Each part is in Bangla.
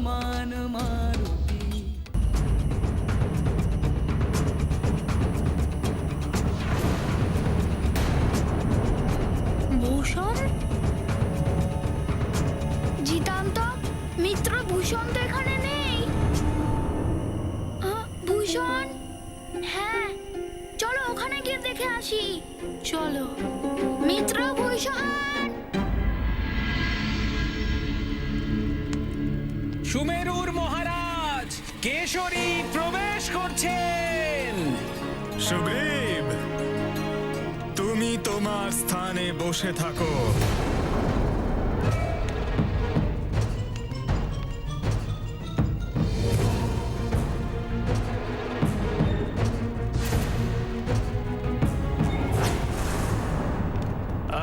হনুমান মারুতি। ভূষণ, জিতান্ত, মিত্র ভূষণ তো এখানে নেই। ভূষণ, হ্যাঁ চলো ওখানে গিয়ে দেখে আসি। চলো। মিত্র ভূষণ। সুমেরুর মহারাজ কেশরী প্রবেশ করছেন। সুগ্রীব, তুমি তোমার স্থানে বসে থাকো।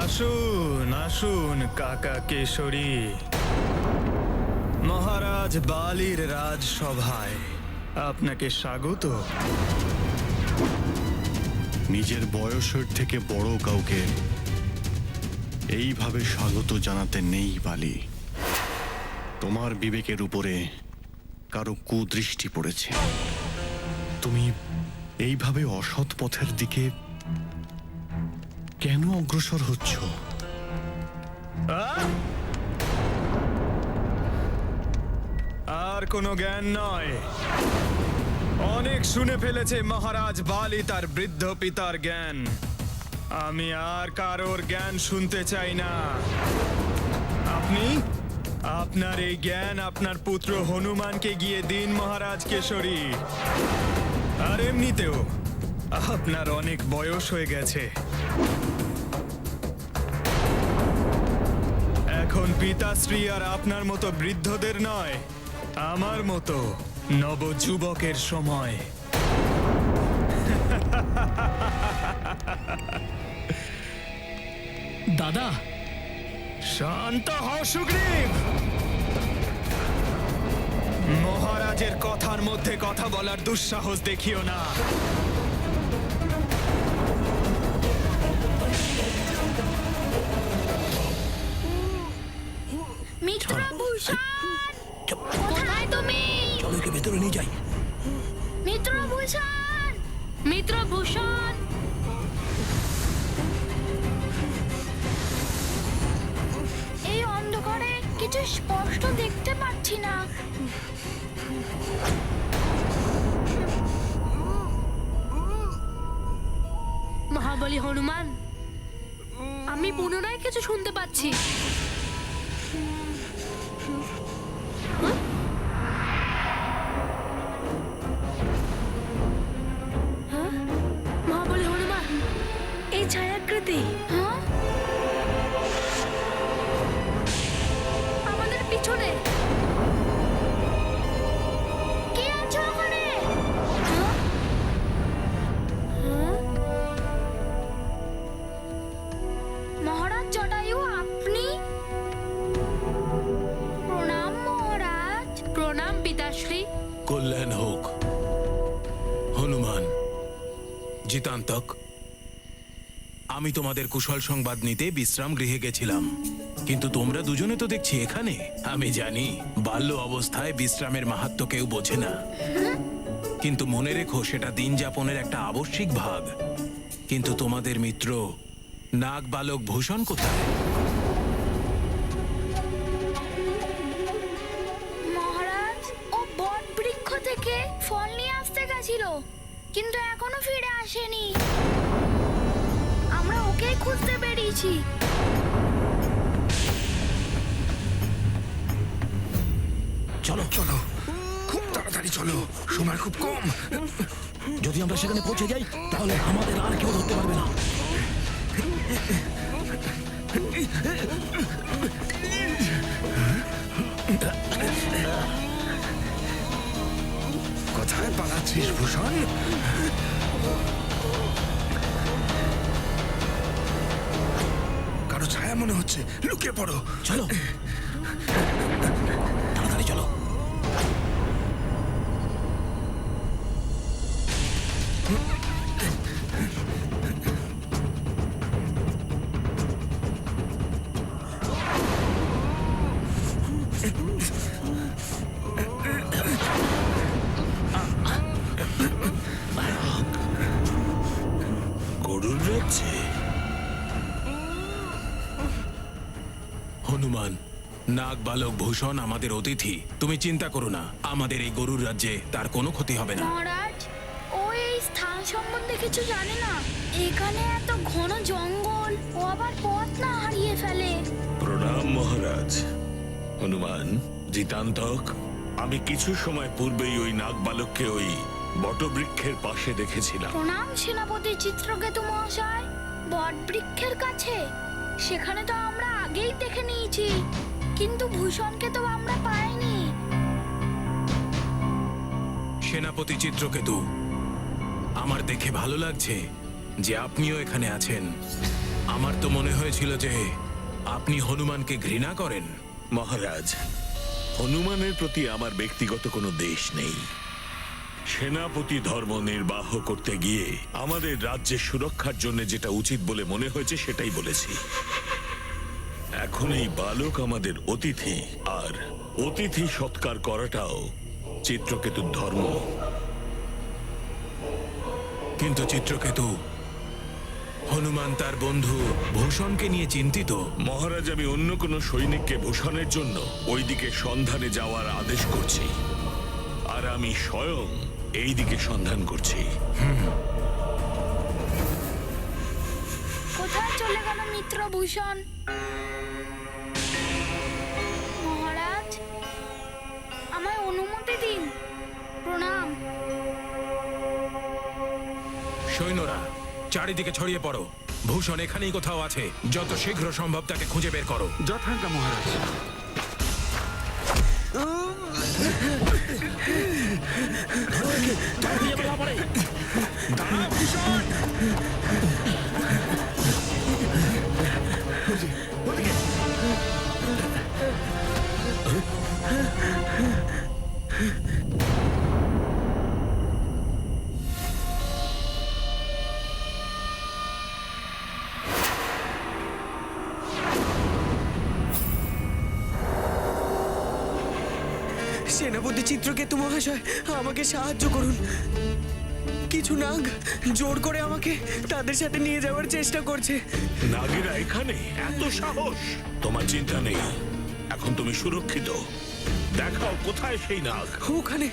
আসুন আসুন কাকা কেশরী, মহারাজ বালির রাজসভায় আপনাকে স্বাগত। নিজের বয়সের থেকে বড় কাউকে এইভাবে স্বাগত জানাতে নেই বালি। তোমার বিবেকের উপরে কারো কুদৃষ্টি পড়েছে। তুমি এইভাবে অসৎ পথের দিকে কেন অগ্রসর হচ্ছ? আর কোনো জ্ঞান নয়। অনেক শুনে ফেলেছে মহারাজ বালি তার বৃদ্ধ পিতার জ্ঞান। আমি আর কারোর জ্ঞান শুনতে চাই না। আপনি আপনার এই জ্ঞান আপনার পুত্র হনুমানকে গিয়ে দিন মহারাজ কেশরী। আর এমনিতেও আপনার অনেক বয়স হয়ে গেছে। এখন পিতাশ্রী আর আপনার মতো বৃদ্ধদের নয়, আমার মতো নবযুবকের সময়। দাদা, শান্ত হও সুগ্রীব। মহারাজের কথার মধ্যে কথা বলার দুঃসাহস দেখিও না। মিত্র ভূষণ, কোথায় তুমি? চলো একে ভেতরে নিয়ে যাই। মিত্র ভূষণ, মিত্র ভূষণ। এই অন্ধকারে কিছু স্পষ্ট দেখতে পাচ্ছি না। মহাবলী হনুমান, আমি পুনরায় কিছু শুনতে পাচ্ছি। মহাবলী হনুমান, এই ছায়াকৃতি আমাদের পিছনে। কে আছো ওখানে? মহারাজ জটায়ু, আপনি? প্রণাম মহারাজ। প্রণাম পিতাশ্রী। কল্যাণ হোক। হনুমান, জিতান্তক, আমি তোমাদের কুশল সংবাদ নিতে বিশ্রাম গৃহে গেছিলাম, কিন্তু তোমরা দুজনে তো দেখছি এখানে। আমি জানি বাল্য অবস্থায় বিশ্রামের মাহাত্ম্য কেউ বোঝে না, কিন্তু মনে রেখো সেটা দিন যাপনের একটা আবশ্যিক ভাগ। কিন্তু তোমাদের মিত্র নাগ বালক ভূষণ কোথায়? মহারাজ, ও বট বৃক্ষ থেকে ফল নিয়ে আসতে গেছিল, কিন্তু এখনো ফিরে আসেনি। আমরা ওকেই খুঁজতে বেরিয়েছি। চলো চলো, খুব তাড়াতাড়ি চলো, সময় খুব কম। যদি আমরা সেখানে পৌঁছে যাই তাহলে আমাদের আর কেউ ধরতে পারবে না। কোথায় পালাচ্ছিস ভূষণ? কারো ছায়া মনে হচ্ছে, লুকিয়ে পড়ো। চলো তাড়াতাড়ি চলো। হনুমান, নাগ বালক ভূষণ আমাদের অতিথি। তুমি চিন্তা করো না, আমাদের এই গরুর রাজ্যে তার কোনো ক্ষতি হবে না। মহারাজ, ও এই স্থান সম্বন্ধে কিছু জানে না। এখানে এত ঘন জঙ্গল, ও আবার পথ না হারিয়ে ফেলে। প্রণাম মহারাজ। হনুমান, জিতান্তক, আমি কিছু সময় পূর্বেই ওই নাগবালককে ওই বটবৃক্ষের পাশে দেখেছিলাম। প্রণাম সেনাপতি চিত্রকেতু মহাশয়। বট বৃক্ষের কাছে? সেখানে তো আমরা আগেই দেখে নিয়েছি, কিন্তু ভূষণকে তো আমরা পাইনি। সেনাপতি চিত্রকেতু, আমার দেখে ভালো লাগছে যে আপনিও এখানে আছেন। আমার তো মনে হয়েছিল যে আপনি হনুমানকে ঘৃণা করেন। মহারাজ, হনুমানের প্রতি আমার ব্যক্তিগত কোনো দেশ নেই। সেনাপতি ধর্ম নির্বাহ করতে গিয়ে আমাদের রাজ্যের সুরক্ষার জন্য যেটা উচিত বলে মনে হয়েছে সেটাই বলেছি। এখন এই বালক আমাদের অতিথি, আর অতিথি সৎকার করাটাও চিত্রকেতুর ধর্ম। কিন্তু চিত্রকেতু, হনুমান তার বন্ধু ভূষণকে নিয়ে চিন্তিত। মহারাজ, আমি অন্য কোনো সৈনিককে ভূষণের জন্য ওইদিকে সন্ধানে যাওয়ার আদেশ করছি, আর আমি স্বয়ং এই দিকে সন্ধান করছি। কোথায় চলে গেল মিত্র ভূষণ? মহারাজ, আমায় অনুমতি দিন। প্রণাম। সৈন্যরা চারিদিকে ছড়িয়ে পড়ো। ভূষণ এখানেই কোথাও আছে। যত শীঘ্র সম্ভব তাকে খুঁজে বের করো। যথাজ্ঞা মহারাজ। সেনাপতি চিত্রকেতু মহাশয়, আমাকে সাহায্য করুন। কিছু নাগ জোর করে আমাকে তাদের সাথে নিয়ে যাওয়ার চেষ্টা করছে। নাগেরা এখানে? এত সাহস! তোমার চিন্তা নেই, এখন তুমি সুরক্ষিত। দেখাও কোথায় সেই নাগ। ওখানে।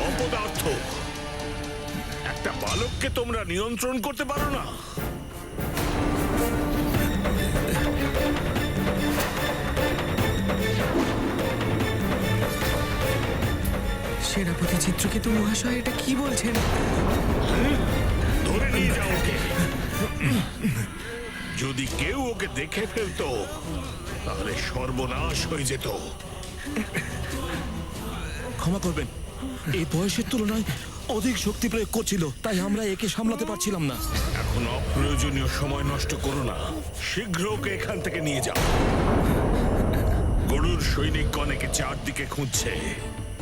অপদার্থ! একটা বালককে তোমরা নিয়ন্ত্রণ করতে পারো না? সেনাপতি চিত্রকেতু মহাশয়, এটা কি বলছেন? ধরে নিয়ে যাও ওকে। যদি কেউ ওকে দেখে ফেলতো তাহলে সর্বনাশ হয়ে যেত। ক্ষমা করবেন, এই বয়সের তুলনায় অধিক শক্তি প্রয়োগ করছিল, তাই আমরা একে সামলাতে পারছিলাম না। এখন অপ্রয়োজনীয় সময় নষ্ট করো না, শীঘ্র ওকে এখান থেকে নিয়ে যাও। গরুর সৈনিকগণ একে চারদিকে খুঁজছে।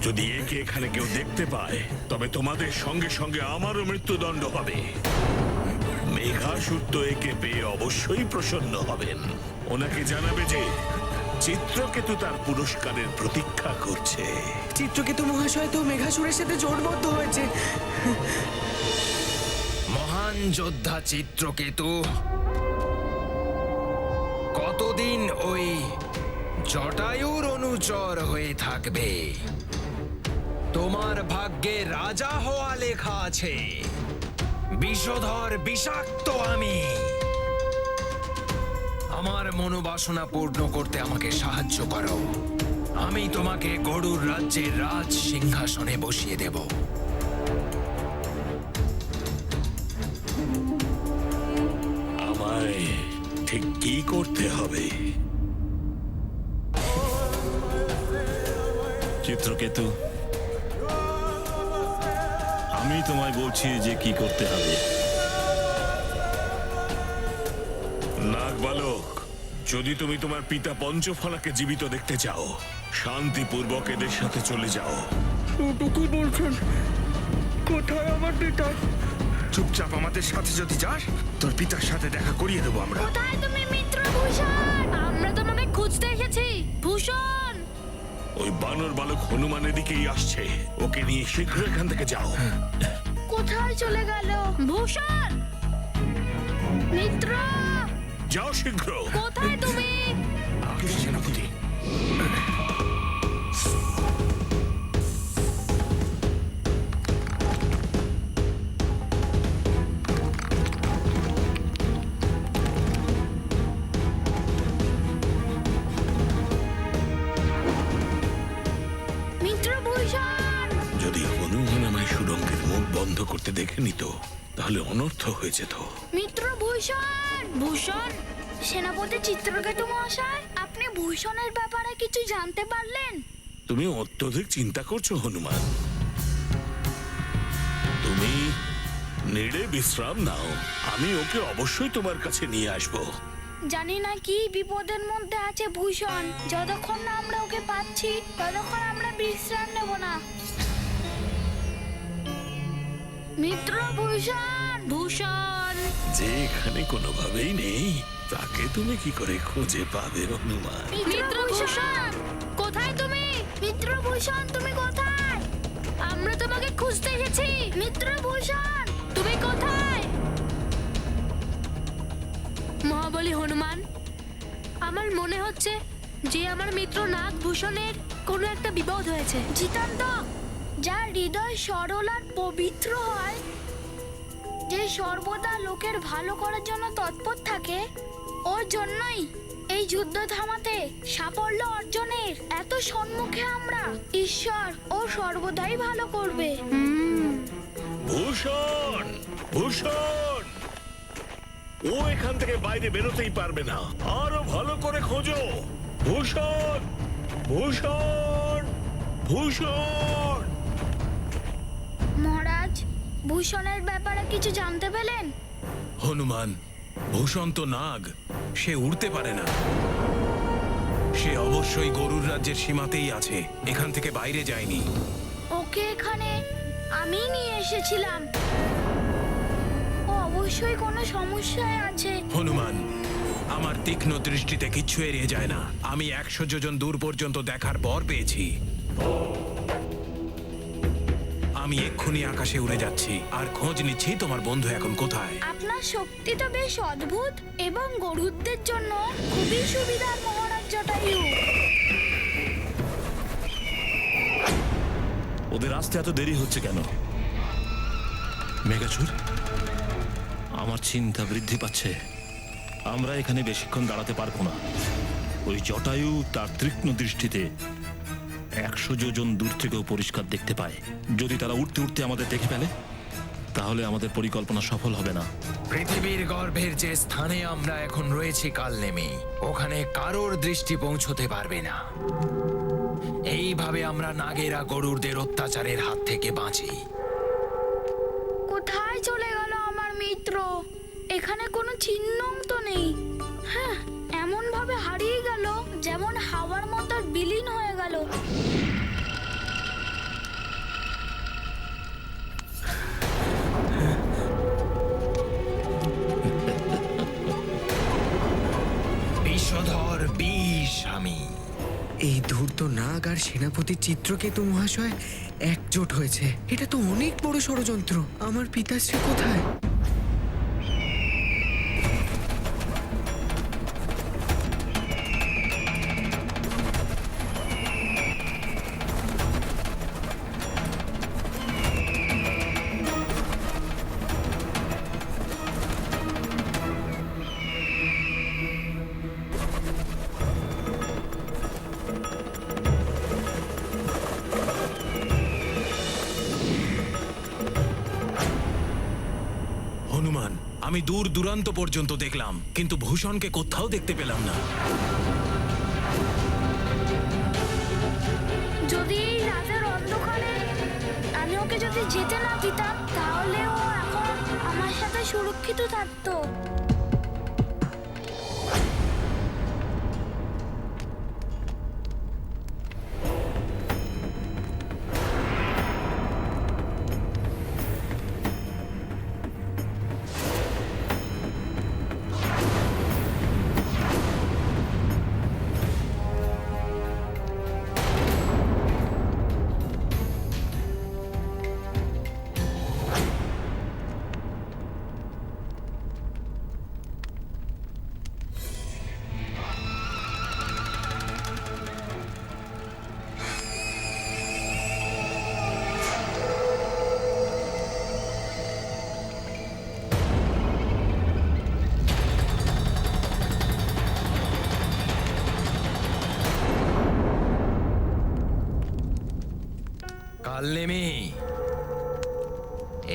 যদি একে এখানে কেউ দেখতে পায় তবে তোমাদের সঙ্গে সঙ্গে আমারও মৃত্যুদণ্ড হবে। মেঘাসুর তো একে পেয়ে অবশ্যই প্রসন্ন হবেন। ওনাকে জানাবে যে চিত্রকেতু তার পুরস্কারের প্রতীক্ষা করছে। চিত্রকেতু মহাশয় তো মেঘাসুরের সাথে জোটবদ্ধ হয়েছে। মহান যোদ্ধা চিত্রকেতু, কতদিন ওই জটায়ুর অনুচর হয়ে থাকবে? তোমার ভাগ্যে রাজা হওয়া লেখা আছে। বিষধর বিষাক্ত আমি। আমার মনোবাসনা পূর্ণ করতে আমাকে সাহায্য করো। আমি তোমাকে গরুর রাজ্যের রাজ সিংহাসনে বসিয়ে দেব। আমায় ঠিক কি করতে হবে? চিত্রকেতু, আমি তোমায় বলছি যে কি করতে হবে। নাগবালক, যদি তুমি তোমার পিতা পঞ্চফলাকে জীবিত দেখতে চাও, শান্তিপূর্বক এদের সাথে চলে যাও। কি বলছেন? কোথায় আমার পিতা? চুপচাপ আমাদের সাথে যদি যাস তোর পিতার সাথে দেখা করিয়ে দেবো আমরা। কোথায় তুমি মিত্রভূষণ? আমরা তোমাকে খুঁজতে এসেছি ভূষণ। ওই বানর বালক হনুমানের দিকেই আসছে, ওকে নিয়ে শীঘ্র এখান থেকে যাও। কোথায় চলে গেল? ভূষণ, মিত্র, যাও শীঘ্র। কোথায় তুমি? সেনাপতি, মিত্রভূষণ, যদি হনুমান আমায় সুরঙ্গের মুখ বন্ধ করতে দেখে নিত তাহলে অনর্থ হয়ে যেত। মিত্রভূষণ, ভূষণ, সেনাপতি চিত্রকেতু মহাশয়, আপনি ভূষণের ব্যাপারে কিছু জানতে পারলেন? তুমি অত্যধিক চিন্তা করছো হনুমান। তুমি নেড়ে বিশ্রাম নাও, আমি ওকে অবশ্যই তোমার কাছে নিয়ে আসবো। জানি না কি বিপদের মধ্যে আছে ভূষণ। যতক্ষণ না আমরা ওকে পাচ্ছি ততক্ষণ আমরা বিশ্রাম নেব না। মিত্রভূষণ, ভূষণ, যে এখানে কোনোভাবেই নেই তাকে তুমি কি করে খুঁজে পাবে হনুমান? মিত্রভূষণ, কোথায় তুমি? মিত্রভূষণ, তুমি কোথায়? আমরা তোমাকে খুঁজতে এসেছি। মিত্রভূষণ, তুমি কোথায়? মহাবলী হনুমান, আমার মনে হচ্ছে যে আমার মিত্র নাগভূষণের কোনো একটা বিপদ হয়েছে। জিতান্ত, যার হৃদয় সরল আর পবিত্র হয়, যে সর্বদা লোকের ভালো করার জন্য তৎপর থাকে, ওর জন্যই এই যুদ্ধ থামাতে, সাফল্য অর্জনের এত সম্মুখে আমরা। ঈশ্বর ও সর্বদাই ভালো করবে। ভূষণ, ভূষণ, ও এখান থেকে বাইরে বেরোতেই পারবে না, আরো ভালো করে খোঁজো। ভূষণ, ভূষণ, ভূষণ। মহারাজ, ভূষণের ব্যাপারে কিছু জানতে পেলেন? হনুমান, ভূষণ তো নাগ, সে উড়তে পারে না। সে অবশ্যই গরুর রাজ্যের সীমাতেই আছে, এখান থেকে বাইরে যায়নি। ওকে এখানে আমি নিয়ে এসেছিলাম। ও অবশ্যই কোনো সমস্যায় আছে। হনুমান, আমার তীক্ষ্ণ দৃষ্টিতে কিচ্ছু এড়িয়ে যায় না। আমি 100 যোজন দূর পর্যন্ত দেখার পর পেয়েছি। আমি এক্ষুনি আকাশে উড়ে যাচ্ছি আর খোঁজ নিচ্ছি তোমার বন্ধু এখন কোথায়। আপনার শক্তি তো বেশ অদ্ভুত এবং গরুদের জন্য খুবই সুবিধার মহারাজ জটায়ু। ওদের আসতে এত দেরি হচ্ছে কেন? মেঘাসুর, আমার চিন্তা বৃদ্ধি পাচ্ছে। আমরা এখানে বেশিক্ষণ দাঁড়াতে পারবো না। ওই জটায়ু তার তীক্ষ্ণ দৃষ্টিতে 100 যোজন দূর থেকেও পরিষ্কার দেখতে পায়। যদি তারা উঠতে উঠতে আমাদের দেখে ফেলে তাহলে আমাদের পরিকল্পনা সফল হবে না। পৃথিবীর গর্ভের যে স্থানে আমরা এখন রয়েছি কাল নেমে, ওখানে কারোর দৃষ্টি পৌঁছতে পারবে না। এইভাবে আমরা নাগেরা গরুরদের অত্যাচারের হাত থেকে বাঁচি। কোথায় চলে গেল আমার মিত্র? এখানে কোনো চিহ্নও তো নেই। হ্যাঁ, এমন ভাবে হারিয়ে গেল যেমন হাওয়ার মতো বিলীন হয়ে গেল। বিষধর বিষ আমি। এই ধূর্ত নাগ আর সেনাপতি চিত্রকেতু মহাশয় একজোট হয়েছে। এটা তো অনেক বড় ষড়যন্ত্র। আমার পিতাশ্রী কোথায়? হনুমান, আমি দূর দূরান্ত পর্যন্ত দেখলাম কিন্তু ভূষণকে কোথাও দেখতে পেলাম না। যদি এই রাতের অন্ধকারে আমি ওকে যদি যেতে না দিতাম তাহলে ও এখন আমার সাথে সুরক্ষিত থাকতো। কালনেমি,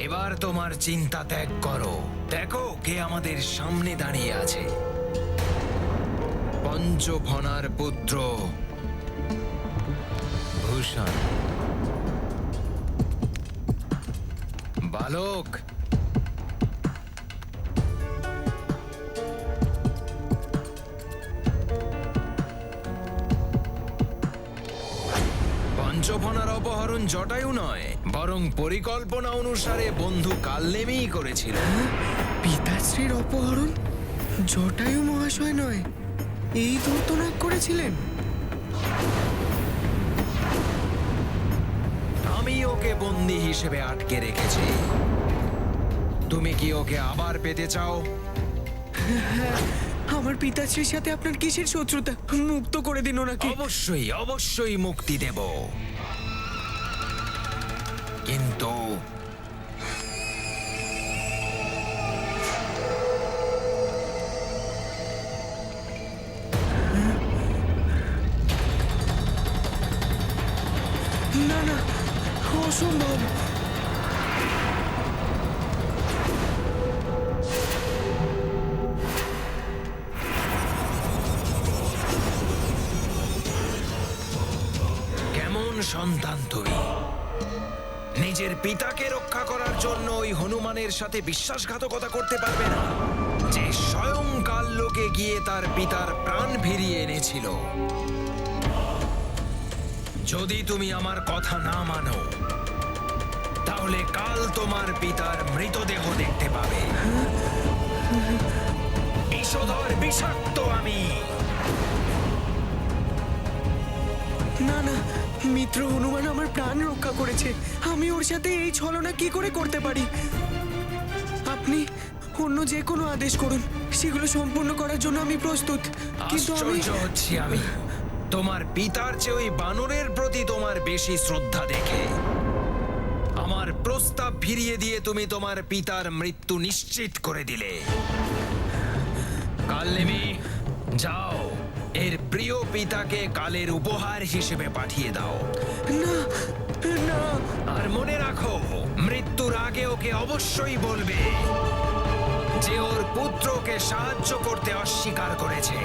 এবার তোমার চিন্তা ত্যাগ করো। দেখো কে আমাদের সামনে দাঁড়িয়ে আছে। পঞ্চফনার পুত্র ভূষণ। বালক, পঞ্চফনার অপহরণ জটায়ু নয়, বরং পরিকল্পনা অনুসারে বন্ধু কালনেমিই করেছিল। পিতাশ্রীর অপহরণ জটায়ু মহাশয় নয়, এই দূর্তনাগ করেছিলেন। আমি ওকে বন্দী হিসেবে আটকে রেখেছি। তুমি কি ওকে আবার পেতে চাও? আমার পিতাশ্রীর সাথে আপনার কিসের শত্রুতা? মুক্ত করে দিন ওনাকে। অবশ্যই অবশ্যই মুক্তি দেব, কিন্তু না না, অসম্ভব। কেমন সন্তান তুমি? নিজের পিতাকে রক্ষা করার জন্য ওই হনুমানের সাথে বিশ্বাসঘাতকতা করতে পারবে না, যে স্বয়ং কাল্লোকে গিয়ে তার পিতার প্রাণ ফিরিয়ে এনেছিল। যদি তুমি আমার কথা না মানো, তাহলে কাল তোমার পিতার মৃতদেহ দেখতে পাবে। বিষধর বিষাক্ত আমি। না না, মিত্র হনুমান আমার প্রাণ রক্ষা করেছে। আমি ওর সাথে এই ছলনা কি করে করতে পারি? আপনি অন্য যে কোনো আদেশ করুন, সেগুলো সম্পূর্ণ করার জন্য আমি প্রস্তুত। কিন্তু আমি আশ্চর্য হচ্ছি আমি তোমার পিতার চেয়ে ওই বানরের প্রতি তোমার বেশি শ্রদ্ধা দেখে। আমার প্রস্তাব ফিরিয়ে দিয়ে তুমি তোমার পিতার মৃত্যু নিশ্চিত করে দিলে। কালনেমি, যাও, এর প্রিয় পিতাকে কালের উপহার হিসেবে পাঠিয়ে দাও। না না, আর মনে রাখো, মৃত্যুর আগে ওকে অবশ্যই বলবে যে ওর পুত্রকে সাহায্য করতে অস্বীকার করেছে।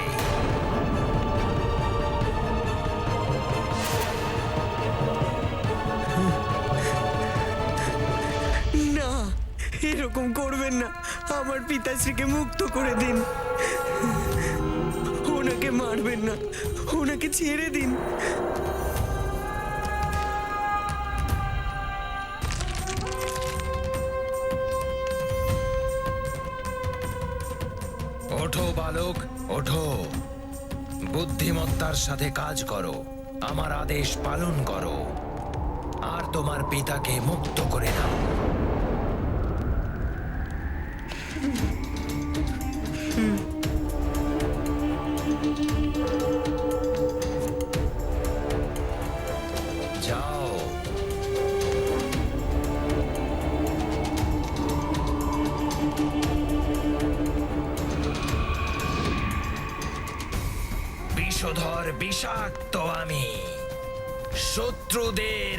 না, এরকম করবেন না। আমার পিতাশ্রীকে মুক্ত করে দিন। ওনাকে মারবেন না, ওনাকে ছেড়ে দিন। ওঠো বালক, ওঠো। বুদ্ধিমত্তার সাথে কাজ করো, আমার আদেশ পালন করো, আর তোমার পিতাকে মুক্ত করে দাও। যাও। বিষধর বিষাক্ত আমি, শত্রুদের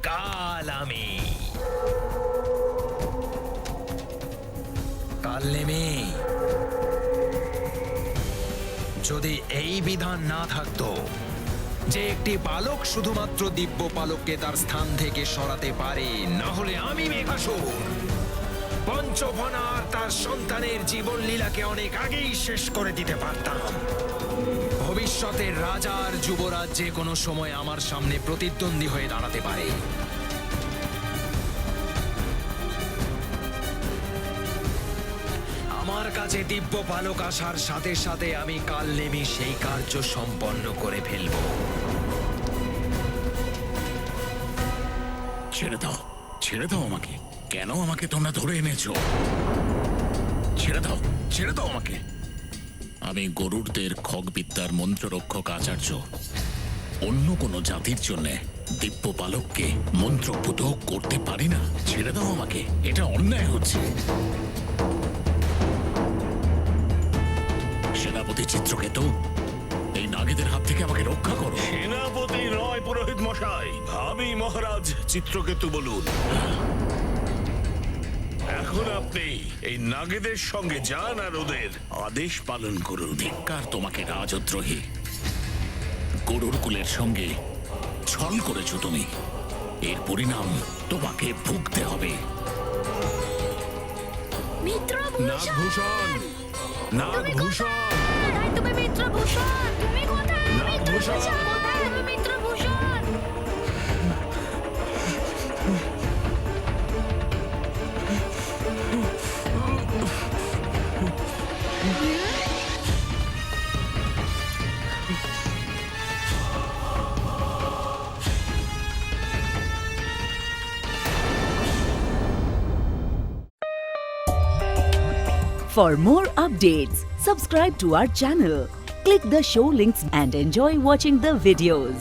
কাল আমি। কালনেমি, যদি এই বিধান না থাকতো যে একটি বালক শুধুমাত্র দিব্য পালককে তার স্থান থেকে সরাতে পারে, না হলে আমি মেঘাসুর পঞ্চফনা আর তার সন্তানের জীবন লীলাকে অনেক আগেই শেষ করে দিতে পারতাম। ভবিষ্যতের রাজার যুবরাজ যে কোনো সময় আমার সামনে প্রতিদ্বন্দ্বী হয়ে দাঁড়াতে পারে। আমার কাছে দিব্য পালক আসার সাথে সাথে আমি কালনেমি সেই কার্য সম্পন্ন করে ফেলব। ছেড়ে দাও, ছেড়ে দাও আমাকে। কেন আমাকে তোমরা ধরে এনেছো? ছেড়ে দাও, ছেড়ে দাও আমাকে। আমি গরুড়দের খগবিদ্যার মন্ত্ররক্ষক আচার্য। অন্য কোনো জাতির জন্য দিব্য পালককে মন্ত্রপুত করতে পারি না। ছেড়ে দাও আমাকে, এটা অন্যায় হচ্ছে। সেনাপতি চিত্রকেতু, এই নাগ নাগেদের হাত থেকে আমাকে রক্ষা করো। সেনাপতি নয় পুরোহিত মশাই, আমি মহারাজ চিত্রকেতু বলুন। এখন আপনি এই নাগেদের সঙ্গে যান আর ওদের আদেশ পালন করুন। ধিক্কার তোমাকে রাজদ্রোহী! গরুর কুলের সঙ্গে ছল করেছো তুমি, এর পরিণাম তোমাকে ভুগতে হবে। মিত্রভূষণ! নাগভূষণ! কোথায় তুমি মিত্রভূষণ? তুমি কোথায় নাগভূষণ! মিত্রভূষণ? কোথায় তুমি মিত্রভূষণ? For more updates, subscribe to our channel, click the show links and enjoy watching the videos.